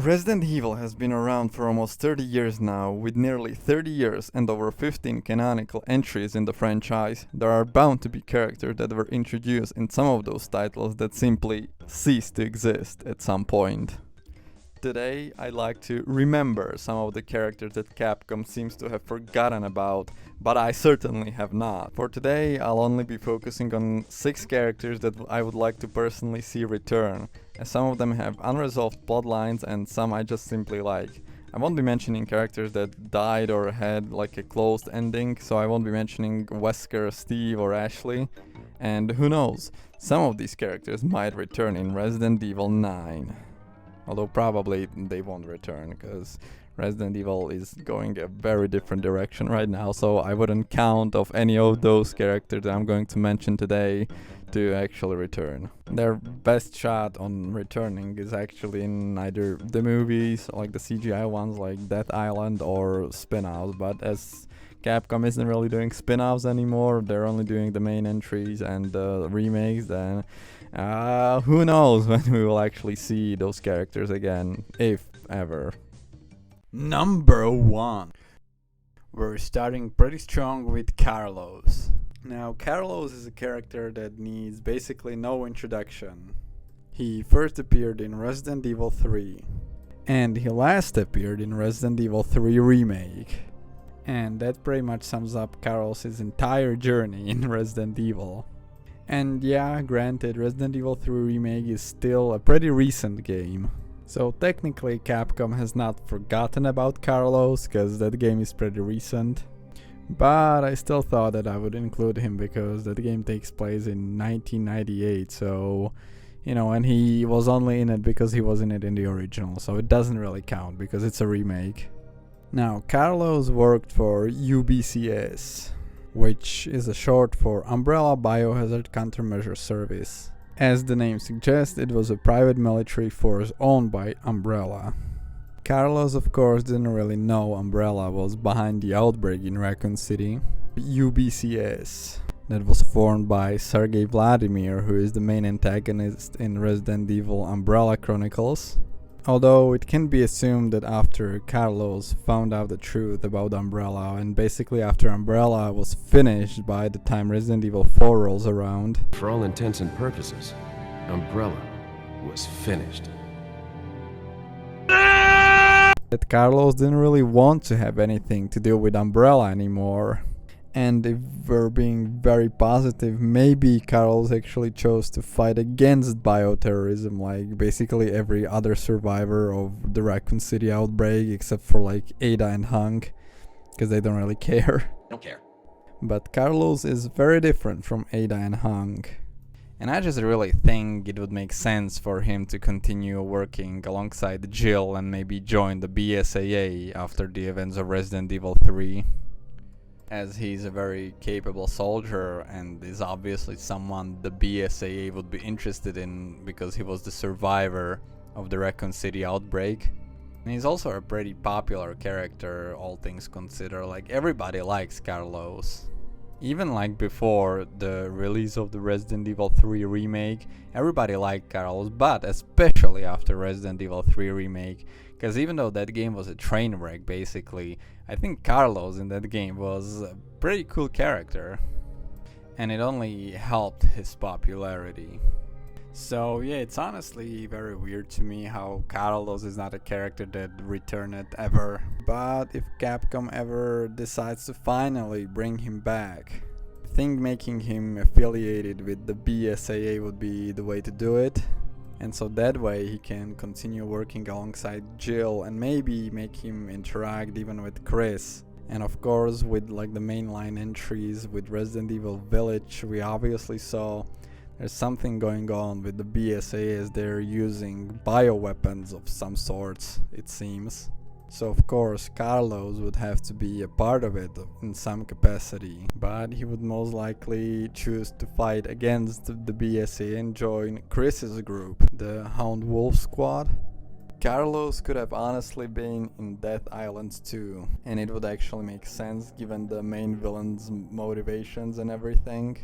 Resident Evil has been around for almost 30 years now, with nearly 30 years and over 15 canonical entries in the franchise. There are bound to be characters that were introduced in some of those titles that simply ceased to exist at some point. Today, I'd like to remember some of the characters that Capcom seems to have forgotten about, but I certainly have not. For today, I'll only be focusing on 6 characters that I would like to personally see return, as some of them have unresolved plotlines and some I just simply like. I won't be mentioning characters that died or had like a closed ending, so I won't be mentioning Wesker, Steve or Ashley. And who knows, some of these characters might return in Resident Evil 9. Although probably they won't return, because Resident Evil is going a very different direction right now, so I wouldn't count of any of those characters that I'm going to mention today to actually return. Their best shot on returning is actually in either the movies, like the CGI ones like Death Island, or spin-offs, but as Capcom isn't really doing spin-offs anymore, they're only doing the main entries and the remakes, then who knows when we will actually see those characters again, if ever. Number 1. We're starting pretty strong with Carlos. Now, Carlos is a character that needs basically no introduction. He first appeared in Resident Evil 3, and he last appeared in Resident Evil 3 Remake. And that pretty much sums up Carlos' entire journey in Resident Evil. And yeah, granted, Resident Evil 3 Remake is still a pretty recent game. So technically Capcom has not forgotten about Carlos, cause that game is pretty recent. But I still thought that I would include him because that game takes place in 1998, so and he was only in it because he was in it in the original, so it doesn't really count because it's a remake. Now, Carlos worked for UBCS, which is a short for Umbrella Biohazard Countermeasure Service. As the name suggests, it was a private military force owned by Umbrella. Carlos, of course, didn't really know Umbrella was behind the outbreak in Raccoon City. UBCS, that was formed by Sergei Vladimir, who is the main antagonist in Resident Evil Umbrella Chronicles. Although it can be assumed that after Carlos found out the truth about Umbrella, and basically after Umbrella was finished by the time Resident Evil 4 rolls around. For all intents and purposes, Umbrella was finished. That Carlos didn't really want to have anything to do with Umbrella anymore. And if we're being very positive, maybe Carlos actually chose to fight against bioterrorism like basically every other survivor of the Raccoon City outbreak, except for like Ada and Hank, because they don't really care. Don't care. But Carlos is very different from Ada and Hank. And I just really think it would make sense for him to continue working alongside Jill and maybe join the BSAA after the events of Resident Evil 3. As he's a very capable soldier and is obviously someone the BSAA would be interested in because he was the survivor of the Raccoon City outbreak. And he's also a pretty popular character, all things considered. Like, everybody likes Carlos. Even like before the release of the Resident Evil 3 remake, everybody liked Carlos, but especially after Resident Evil 3 remake, because even though that game was a train wreck basically, I think Carlos in that game was a pretty cool character, and it only helped his popularity. So yeah, it's honestly very weird to me how Carlos is not a character that returned ever. But if Capcom ever decides to finally bring him back, I think making him affiliated with the BSAA would be the way to do it. And so that way he can continue working alongside Jill and maybe make him interact even with Chris. And of course with like the mainline entries with Resident Evil Village, we obviously saw there's something going on with the BSA as they're using bioweapons of some sorts, it seems. So of course Carlos would have to be a part of it in some capacity, but he would most likely choose to fight against the BSA and join Chris's group, the Hound Wolf Squad. Carlos could have honestly been in Death Island too, and it would actually make sense given the main villain's motivations and everything.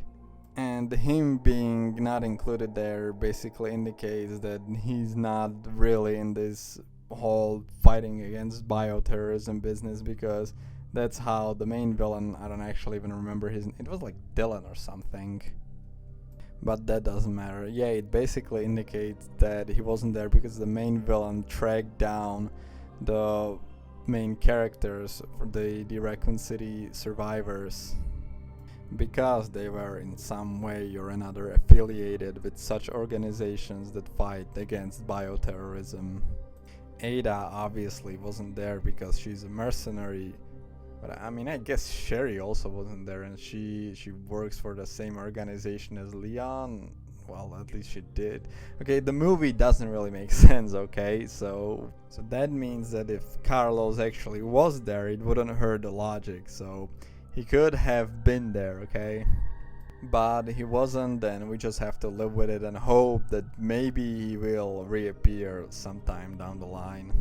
And him being not included there basically indicates that he's not really in this whole fighting against bioterrorism business, because that's how the main villain, I don't actually even remember his name, it was like Dylan or something. But that doesn't matter. Yeah, it basically indicates that he wasn't there because the main villain tracked down the main characters for the Raccoon City survivors because they were in some way or another affiliated with such organizations that fight against bioterrorism. Ada obviously wasn't there because she's a mercenary, but I mean, I guess Sherry also wasn't there, and she works for the same organization as Leon. Well, at least she did. Okay, the movie doesn't really make sense, okay? So that means that if Carlos actually was there, it wouldn't hurt the logic. So he could have been there, okay? But he wasn't, and we just have to live with it and hope that maybe he will reappear sometime down the line.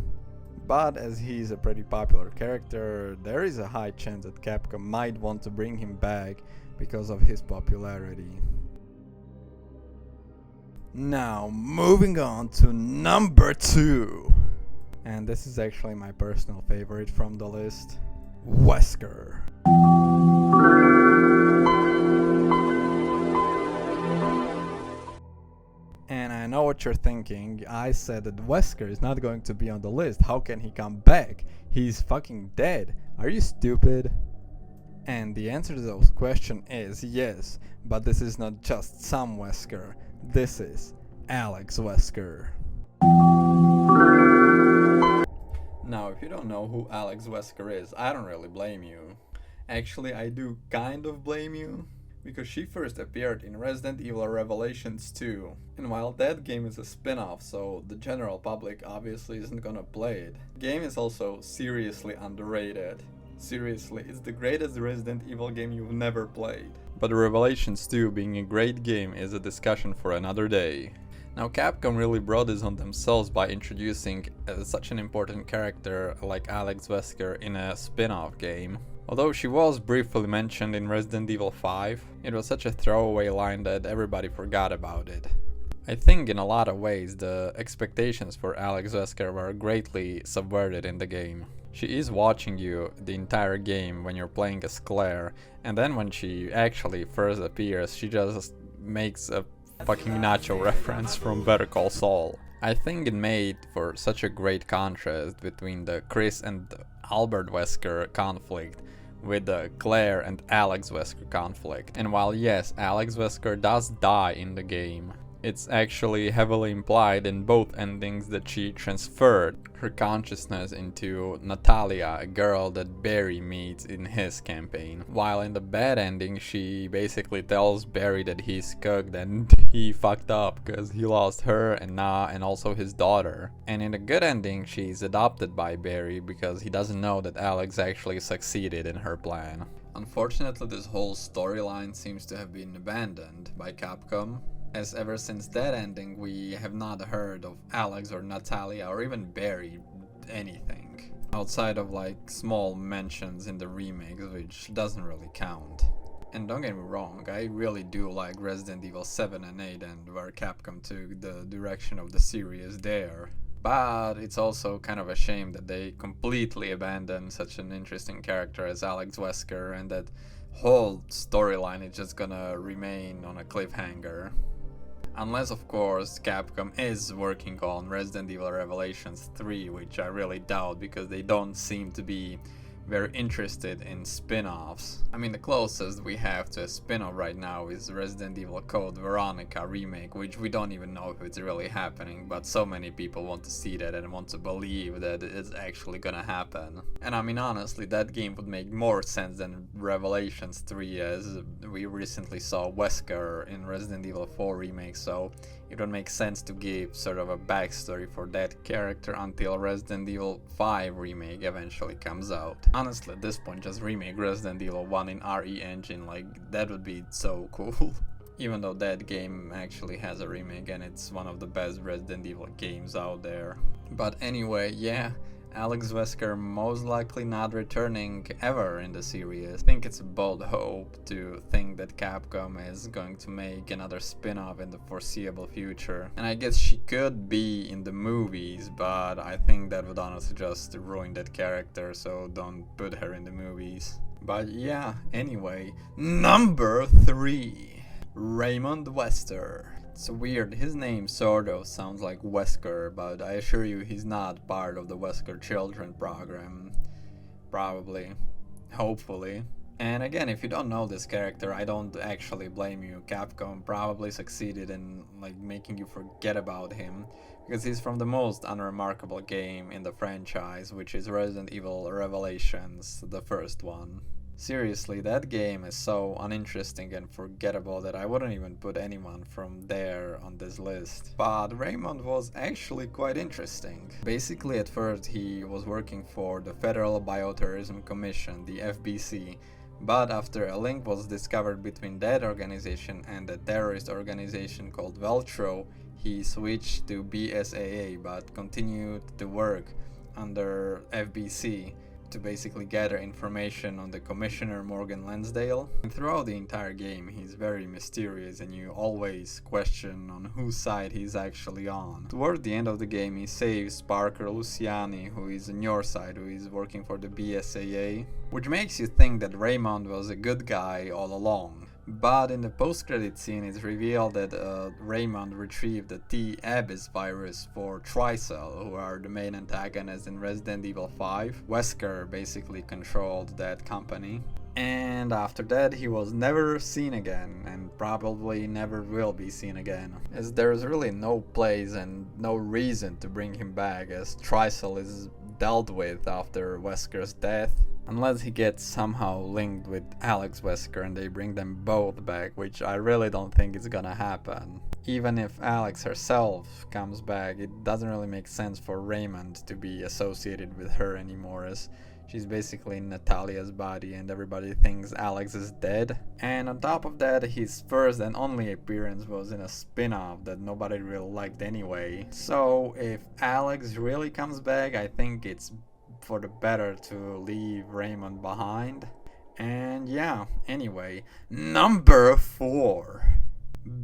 But as he's a pretty popular character, there is a high chance that Capcom might want to bring him back because of his popularity. Now, moving on to number 2. And this is actually my personal favorite from the list. Wesker. And I know what you're thinking. I said that Wesker is not going to be on the list. How can he come back? He's fucking dead. Are you stupid? And the answer to this question is yes, but this is not just some Wesker. This is Alex Wesker. Now, if you don't know who Alex Wesker is, I don't really blame you. Actually, I do kind of blame you, because she first appeared in Resident Evil Revelations 2. And while that game is a spin-off, so the general public obviously isn't gonna play it, the game is also seriously underrated. Seriously, it's the greatest Resident Evil game you've never played. But Revelations 2 being a great game is a discussion for another day. Now, Capcom really brought this on themselves by introducing such an important character like Alex Wesker in a spin-off game. Although she was briefly mentioned in Resident Evil 5, it was such a throwaway line that everybody forgot about it. I think in a lot of ways the expectations for Alex Wesker were greatly subverted in the game. She is watching you the entire game when you're playing as Claire, and then when she actually first appears, she just makes a fucking nacho reference from Better Call Saul. I think it made for such a great contrast between the Chris and Albert Wesker conflict with the Claire and Alex Wesker conflict. And while yes, Alex Wesker does die in the game, it's actually heavily implied in both endings that she transferred her consciousness into Natalia, a girl that Barry meets in his campaign. While in the bad ending, she basically tells Barry that he's cooked and he fucked up because he lost her and also his daughter. And in the good ending, she's adopted by Barry because he doesn't know that Alex actually succeeded in her plan. Unfortunately, this whole storyline seems to have been abandoned by Capcom, as ever since that ending we have not heard of Alex or Natalia or even Barry anything, outside of like small mentions in the remakes, which doesn't really count. And don't get me wrong, I really do like Resident Evil 7 and 8 and where Capcom took the direction of the series there. But it's also kind of a shame that they completely abandoned such an interesting character as Alex Wesker, and that whole storyline is just gonna remain on a cliffhanger. Unless, of course, Capcom is working on Resident Evil Revelations 3, which I really doubt because they don't seem to be very interested in spin-offs. I mean, the closest we have to a spin-off right now is Resident Evil Code Veronica remake, which we don't even know if it's really happening, but so many people want to see that and want to believe that it's actually gonna happen. And I mean, honestly, that game would make more sense than Revelations 3, as we recently saw Wesker in Resident Evil 4 remake, so it would make sense to give sort of a backstory for that character until Resident Evil 5 remake eventually comes out. Honestly, at this point, just remake Resident Evil 1 in RE Engine, like, that would be so cool. Even though that game actually has a remake and it's one of the best Resident Evil games out there. But anyway, yeah, Alex Wesker most likely not returning ever in the series. I think it's a bold hope to think that Capcom is going to make another spin-off in the foreseeable future. And I guess she could be in the movies, but I think that would honestly just ruin that character, so don't put her in the movies. But yeah, anyway, number 3, Raymond Vester. It's weird, his name sort of sounds like Wesker, but I assure you he's not part of the Wesker Children program. Probably. Hopefully. And again, if you don't know this character, I don't actually blame you. Capcom probably succeeded in making you forget about him, because he's from the most unremarkable game in the franchise, which is Resident Evil Revelations, the first one. Seriously, that game is so uninteresting and forgettable that I wouldn't even put anyone from there on this list. But Raymond was actually quite interesting. Basically, at first he was working for the Federal Bioterrorism Commission, the FBC, but after a link was discovered between that organization and a terrorist organization called Veltro, he switched to BSAA but continued to work under FBC to basically gather information on the Commissioner Morgan Lansdale. And throughout the entire game he's very mysterious and you always question on whose side he's actually on. Toward the end of the game he saves Parker Luciani, who is on your side, who is working for the BSAA, which makes you think that Raymond was a good guy all along. But in the post-credit scene it's revealed that Raymond retrieved the T-Abyss virus for Tricell, who are the main antagonists in Resident Evil 5. Wesker basically controlled that company. And after that he was never seen again, and probably never will be seen again, as there's really no place and no reason to bring him back, as Tricell is dealt with after Wesker's death. Unless he gets somehow linked with Alex Wesker and they bring them both back, which I really don't think is gonna happen. Even if Alex herself comes back, it doesn't really make sense for Raymond to be associated with her anymore, as she's basically Natalia's body and everybody thinks Alex is dead. And on top of that, his first and only appearance was in a spin-off that nobody really liked anyway. So if Alex really comes back, I think it's for the better to leave Raymond behind. And yeah, anyway, number 4,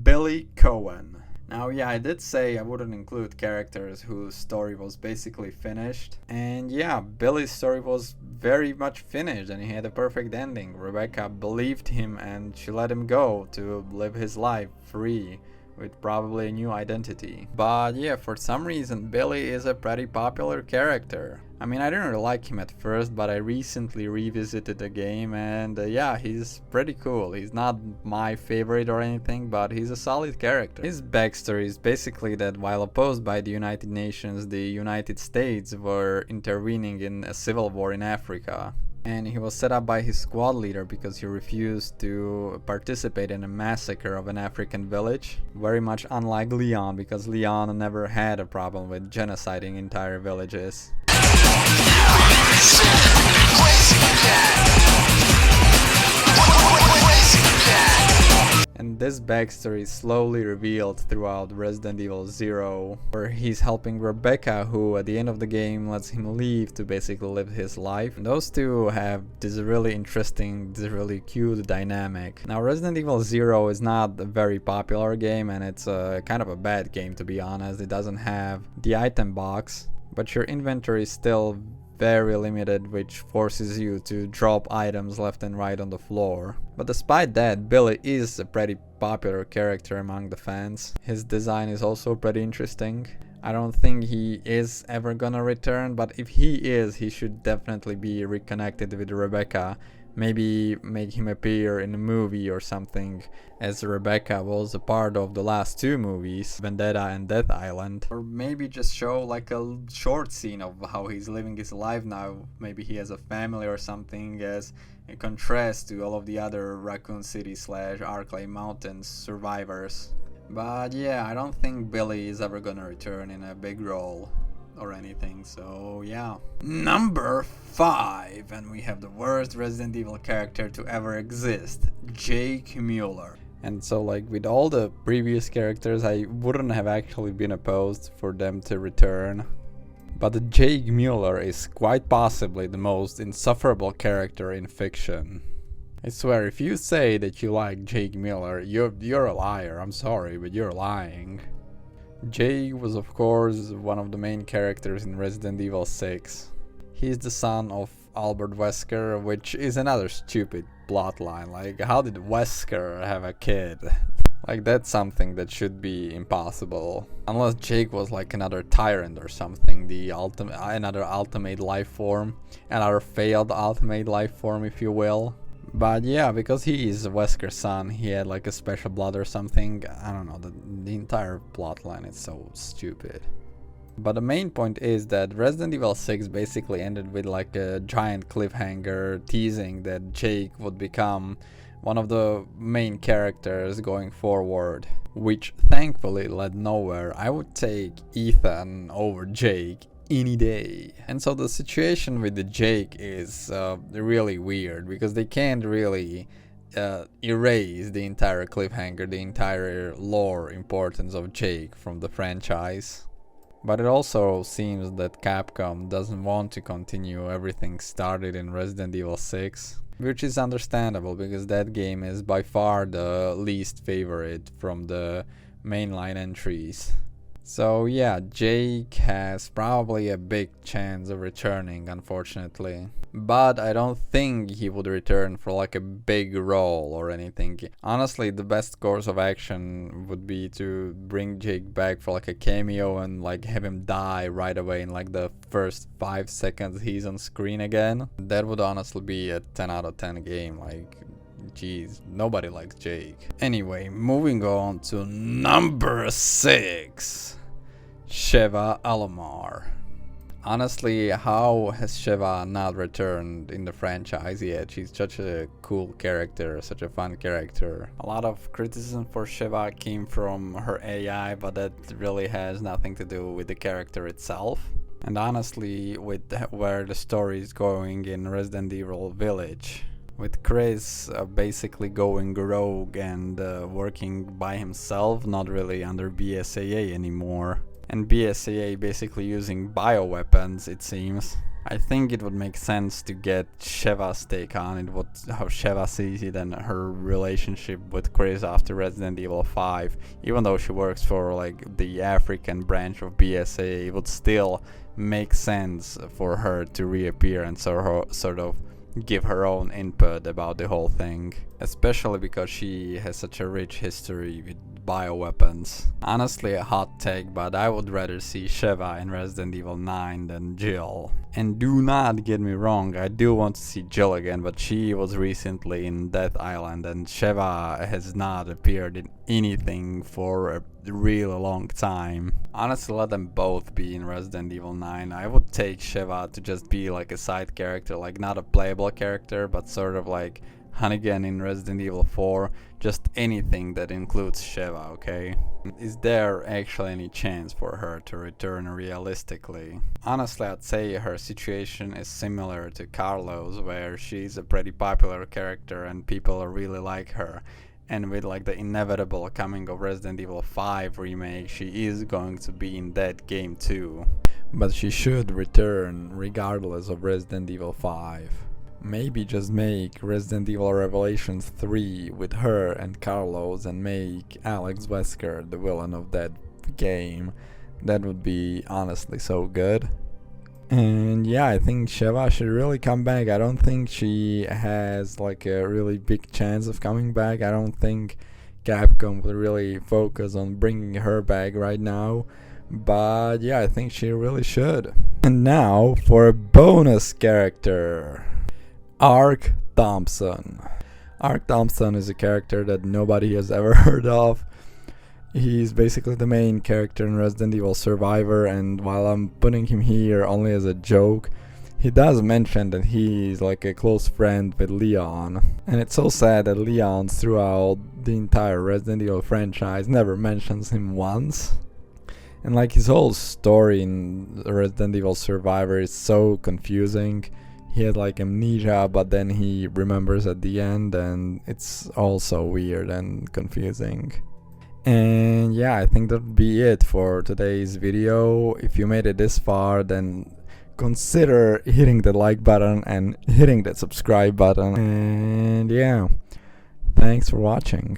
Billy Coen. Now yeah, I did say I wouldn't include characters whose story was basically finished. And yeah, Billy's story was very much finished and he had a perfect ending. Rebecca believed him and she let him go to live his life free, with probably a new identity. But yeah, for some reason Billy is a pretty popular character. I mean, I didn't really like him at first, but I recently revisited the game and yeah, he's pretty cool. He's not my favorite or anything, but he's a solid character. His backstory is basically that while opposed by the United Nations, the United States were intervening in a civil war in Africa. And he was set up by his squad leader because he refused to participate in a massacre of an African village. Very much unlike Leon, because Leon never had a problem with genociding entire villages. And this backstory is slowly revealed throughout Resident Evil 0, where he's helping Rebecca, who at the end of the game lets him leave to basically live his life. And those two have this really interesting, this really cute dynamic. Now Resident Evil 0 is not a very popular game and it's kind of a bad game, to be honest. It doesn't have the item box, but your inventory is still very limited, which forces you to drop items left and right on the floor. But despite that, Billy is a pretty popular character among the fans. His design is also pretty interesting. I don't think he is ever gonna return, but if he is, he should definitely be reconnected with Rebecca. Maybe make him appear in a movie or something, as Rebecca was a part of the last 2 movies, Vendetta and Death Island. Or maybe just show like a short scene of how he's living his life now. Maybe he has a family or something, as a contrast to all of the other Raccoon City / Arklay Mountains survivors. But yeah, I don't think Billy is ever gonna return in a big role or anything, so yeah. Number 5, and we have the worst Resident Evil character to ever exist, Jake Mueller. And so like with all the previous characters, I wouldn't have actually been opposed for them to return. But Jake Mueller is quite possibly the most insufferable character in fiction. I swear, if you say that you like Jake Mueller, you're a liar. I'm sorry, but you're lying. Jake was of course one of the main characters in Resident Evil 6. He's the son of Albert Wesker, which is another stupid plotline. Like, how did Wesker have a kid? Like, that's something that should be impossible. Unless Jake was like another tyrant or something, another ultimate life form, another failed ultimate life form, if you will. But yeah, because he is Wesker's son, he had like a special blood or something. I don't know, the entire plotline is so stupid. But the main point is that Resident Evil 6 basically ended with like a giant cliffhanger teasing that Jake would become one of the main characters going forward, which thankfully led nowhere. I would take Ethan over Jake any day. And so the situation with the Jake is really weird, because they can't really erase the entire cliffhanger, the entire lore importance of Jake from the franchise. But it also seems that Capcom doesn't want to continue everything started in Resident Evil 6, which is understandable because that game is by far the least favorite from the mainline entries. So yeah, Jake has probably a big chance of returning, unfortunately. But I don't think he would return for like a big role or anything. Honestly, the best course of action would be to bring Jake back for like a cameo and like have him die right away in like the first 5 seconds he's on screen again. That would honestly be a 10 out of 10 game. Like, jeez, nobody likes Jake. Anyway, moving on to number 6. Sheva Alomar. Honestly, how has Sheva not returned in the franchise yet? She's such a cool character, such a fun character. A lot of criticism for Sheva came from her AI, but that really has nothing to do with the character itself. And honestly, with where the story is going in Resident Evil Village, with Chris basically going rogue and working by himself, not really under BSAA anymore. And BSAA basically using bioweapons, it seems. I think it would make sense to get Sheva's take on it, how Sheva sees it and her relationship with Chris after Resident Evil 5. Even though she works for like the African branch of BSAA, it would still make sense for her to reappear and sort of give her own input about the whole thing. Especially because she has such a rich history with bioweapons. Honestly, a hot take, but I would rather see Sheva in Resident Evil 9 than Jill. And do not get me wrong, I do want to see Jill again, but she was recently in Death Island and Sheva has not appeared in anything for a really long time. Honestly, let them both be in Resident Evil 9. I would take Sheva to just be like a side character, like not a playable character, but sort of like Hunnigan in Resident Evil 4, just anything that includes Sheva, okay? Is there actually any chance for her to return realistically? Honestly, I'd say her situation is similar to Carlos, where she's a pretty popular character and people really like her. And with like the inevitable coming of Resident Evil 5 remake, she is going to be in that game too. But she should return regardless of Resident Evil 5. Maybe just make Resident Evil Revelations 3 with her and Carlos and make Alex Wesker the villain of that game. That would be honestly so good. And yeah, I think Sheva should really come back. I don't think she has like a really big chance of coming back. I don't think Capcom would really focus on bringing her back right now. But yeah, I think she really should. And now for a bonus character. Ark Thompson. Ark Thompson is a character that nobody has ever heard of. He's basically the main character in Resident Evil Survivor, and while I'm putting him here only as a joke, he does mention that he's like a close friend with Leon. And it's so sad that Leon throughout the entire Resident Evil franchise never mentions him once. And like his whole story in Resident Evil Survivor is so confusing. He had like amnesia, but then he remembers at the end, and it's all so weird and confusing. And yeah, I think that'd be it for today's video. If you made it this far, then consider hitting the like button and hitting that subscribe button. And yeah, thanks for watching.